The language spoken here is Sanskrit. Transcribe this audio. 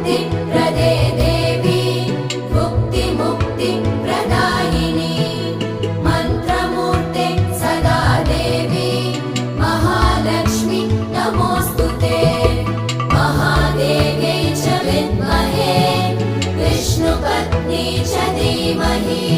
सिद्धिप्रदे देवी भुक्तिमुक्तिप्रदायिनी मन्त्रमूर्ते सदा देवी महालक्ष्मी नमोऽस्तु ते महादेव्यै च विद्महे विष्णुपत्नी च धीमहि